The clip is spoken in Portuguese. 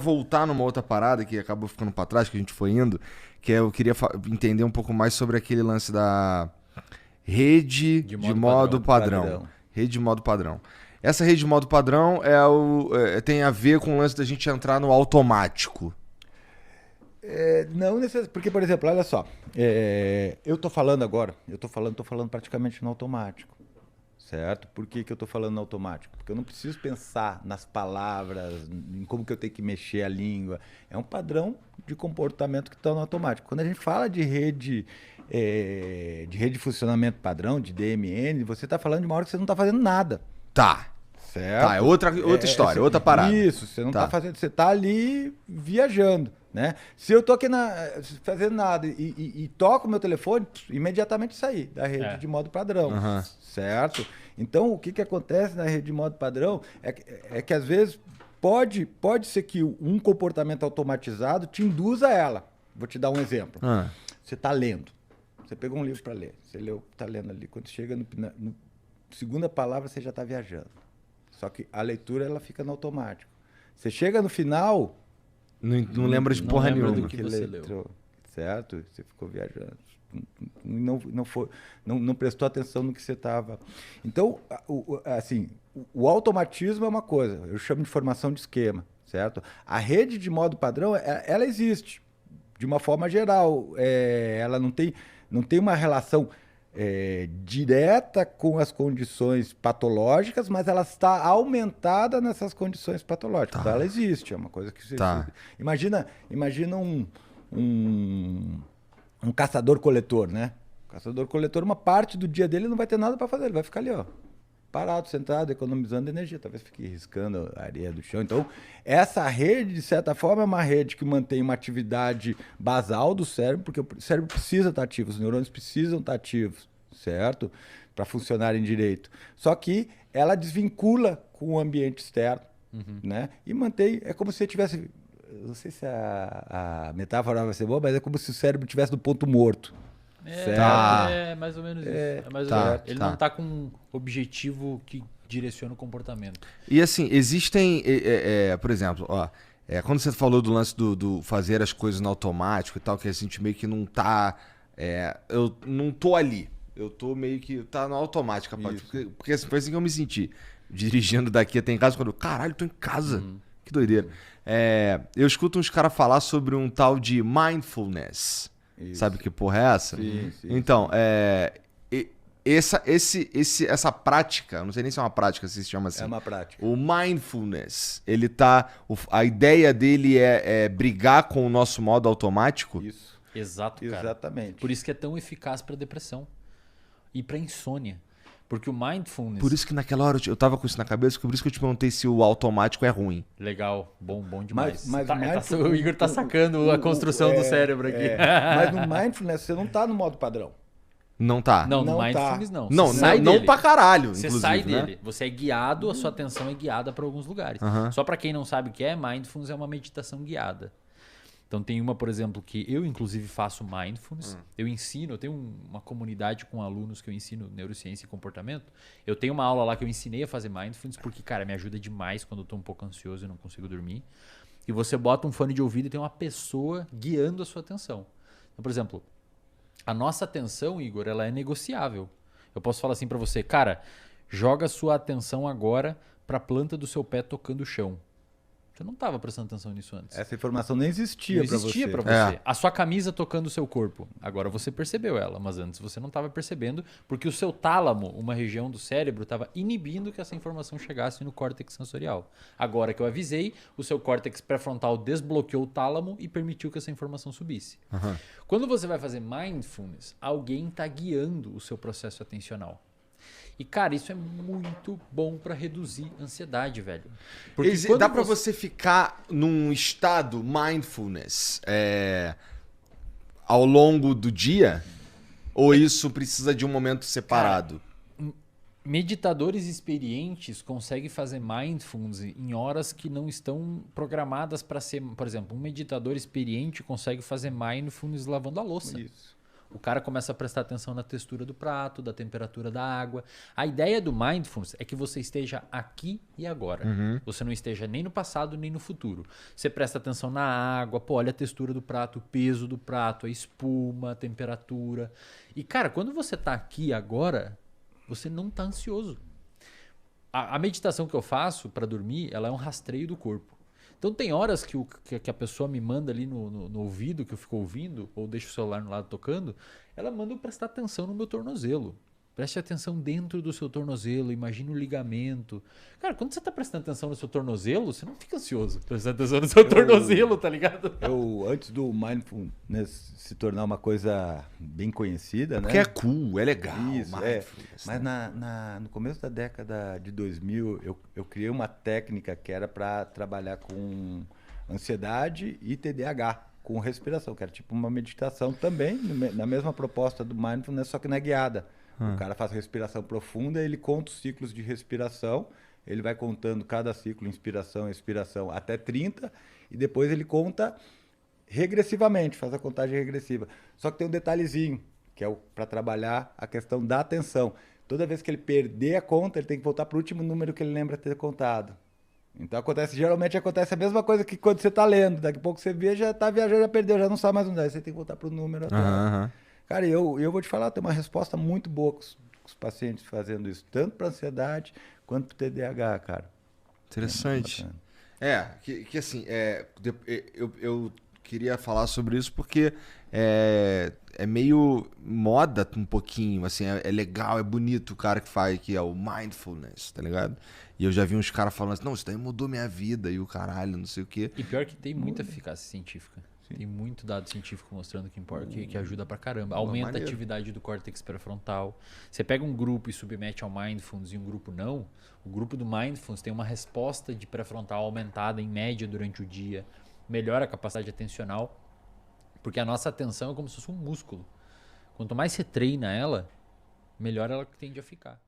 voltar numa outra parada que acabou ficando pra trás, que a gente foi indo, que eu queria entender um pouco mais sobre aquele lance da rede de modo padrão. Rede de modo padrão. Essa rede de modo padrão tem a ver com o lance da gente entrar no automático. Não necessariamente, porque, por exemplo, olha só, eu tô falando agora, tô falando praticamente no automático, certo? Por que eu tô falando no automático? Porque eu não preciso pensar nas palavras, em como que eu tenho que mexer a língua. É um padrão de comportamento que está no automático. Quando a gente fala de rede de funcionamento padrão, de DMN, você está falando de uma hora que você não está fazendo nada. Tá. Certo? Tá, é outra história, outra parada. Isso, você não tá fazendo, você tá ali viajando, né? Se eu tô aqui fazendo nada e toco o meu telefone, imediatamente sair da rede de modo padrão, certo? Então, o que acontece na rede de modo padrão é que às vezes pode ser que um comportamento automatizado te induza a ela. Vou te dar um exemplo. Você tá lendo, você pegou um livro para ler, você leu, tá lendo ali, quando chega no segunda palavra, você já tá viajando. Só que a leitura ela fica no automático. Você chega no final... Não lembra de porra nenhuma. Do que você leu. Certo? Você ficou viajando. Não prestou atenção no que você estava... Então, o automatismo é uma coisa. Eu chamo de formação de esquema. Certo? A rede de modo padrão, ela existe. De uma forma geral. Ela não tem uma relação... direta com as condições patológicas, mas ela está aumentada nessas condições patológicas. Então ela existe, é uma coisa que você... Imagina um caçador-coletor, né? O caçador-coletor, uma parte do dia dele não vai ter nada para fazer, ele vai ficar ali, ó, parado, sentado, economizando energia, talvez fique riscando a areia do chão. Então, essa rede, de certa forma, é uma rede que mantém uma atividade basal do cérebro, porque o cérebro precisa estar ativo, os neurônios precisam estar ativos, certo? Para funcionarem direito. Só que ela desvincula com o ambiente externo, né? E mantém, é como se você tivesse, não sei se a metáfora vai ser boa, mas é como se o cérebro estivesse no ponto morto. É mais ou menos isso. Ele não está com um objetivo que direciona o comportamento. E assim, existem, por exemplo, quando você falou do lance do fazer as coisas no automático e tal, que a gente meio que não tá... eu não tô ali. Eu tô meio que... Tá no automático, rapaz. Porque assim, foi assim que eu me senti. Dirigindo daqui até em casa, quando eu... Caralho, tô em casa. Que doideira. Eu escuto uns caras falar sobre um tal de mindfulness. Isso. Sabe que porra é essa? Sim. Então, essa prática, não sei nem se é uma prática, se chama assim. É uma prática. O mindfulness, ele tá... A ideia dele é brigar com o nosso modo automático? Isso. Exato, cara. Exatamente. Por isso que é tão eficaz para depressão e para insônia. Porque o mindfulness... Por isso que naquela hora eu tava com isso na cabeça, por isso que eu te perguntei se o automático é ruim. Legal, bom demais. Mas o Igor tá sacando a construção do cérebro aqui. Mas no mindfulness você não tá no modo padrão. Não tá? Não, no Não mindfulness tá. não. Não pra caralho, Você inclusive, sai né? dele. Você é guiado, a sua atenção é guiada para alguns lugares. Só para quem não sabe o que é, mindfulness é uma meditação guiada. Então tem uma, por exemplo, que eu inclusive faço mindfulness. Eu ensino, eu tenho uma comunidade com alunos que eu ensino neurociência e comportamento. Eu tenho uma aula lá que eu ensinei a fazer mindfulness porque, cara, me ajuda demais quando eu tô um pouco ansioso e não consigo dormir. E você bota um fone de ouvido e tem uma pessoa guiando a sua atenção. Então, por exemplo, a nossa atenção, Igor, ela é negociável. Eu posso falar assim pra você, cara, joga a sua atenção agora pra planta do seu pé tocando o chão. Você não estava prestando atenção nisso antes. Essa informação nem existia para você. Não existia para você. A sua camisa tocando o seu corpo. Agora você percebeu ela, mas antes você não estava percebendo porque o seu tálamo, uma região do cérebro, estava inibindo que essa informação chegasse no córtex sensorial. Agora que eu avisei, o seu córtex pré-frontal desbloqueou o tálamo e permitiu que essa informação subisse. Quando você vai fazer mindfulness, alguém está guiando o seu processo atencional. E, cara, isso é muito bom pra reduzir ansiedade, velho. Porque dá pra você ficar num estado mindfulness ao longo do dia? Ou isso precisa de um momento separado? Cara, meditadores experientes conseguem fazer mindfulness em horas que não estão programadas para ser... Por exemplo, um meditador experiente consegue fazer mindfulness lavando a louça. Isso. o cara começa a prestar atenção na textura do prato, da temperatura da água. A ideia do Mindfulness é que você esteja aqui e agora. Você não esteja nem no passado, nem no futuro. Você presta atenção na água, pô, olha a textura do prato, o peso do prato, a espuma, a temperatura. E, cara, quando você tá aqui e agora, você não tá ansioso. A meditação que eu faço para dormir, ela é um rastreio do corpo. Então tem horas que a pessoa me manda ali no ouvido, que eu fico ouvindo, ou deixo o celular no lado tocando, ela manda eu prestar atenção no meu tornozelo. Preste atenção dentro do seu tornozelo, imagine o ligamento. Cara, quando você está prestando atenção no seu tornozelo, você não fica ansioso prestando atenção no seu tornozelo, tá ligado? Antes do Mindfulness se tornar uma coisa bem conhecida, Porque né? é cool, é legal. Isso, mas no começo da década de 2000, eu criei uma técnica que era para trabalhar com ansiedade e TDAH, com respiração, que era tipo uma meditação também, na mesma proposta do Mindfulness, só que não é guiada. O cara faz respiração profunda, ele conta os ciclos de respiração, ele vai contando cada ciclo, inspiração, expiração, até 30, e depois ele conta regressivamente, faz a contagem regressiva. Só que tem um detalhezinho, que é para trabalhar a questão da atenção. Toda vez que ele perder a conta, ele tem que voltar para o último número que ele lembra ter contado. Então geralmente acontece a mesma coisa que quando você está lendo. Daqui a pouco você vê, já está viajando, já perdeu, já não sabe mais onde é. Você tem que voltar para o número atrás. Cara, eu vou te falar, tem uma resposta muito boa com os pacientes fazendo isso, tanto para ansiedade quanto para TDAH, cara. Interessante. Que assim, eu queria falar sobre isso porque é meio moda um pouquinho, assim, é legal, é bonito o cara que faz, que é o Mindfulness, tá ligado? E eu já vi uns caras falando assim, não, isso daí mudou minha vida e o caralho, não sei o quê. E pior que tem muita eficácia científica. Tem muito dado científico mostrando que ajuda pra caramba. Aumenta a atividade do córtex pré-frontal. Você pega um grupo e submete ao Mindfulness e um grupo não, o grupo do Mindfulness tem uma resposta de pré-frontal aumentada em média durante o dia, melhora a capacidade atencional, porque a nossa atenção é como se fosse um músculo. Quanto mais você treina ela, melhor ela tende a ficar.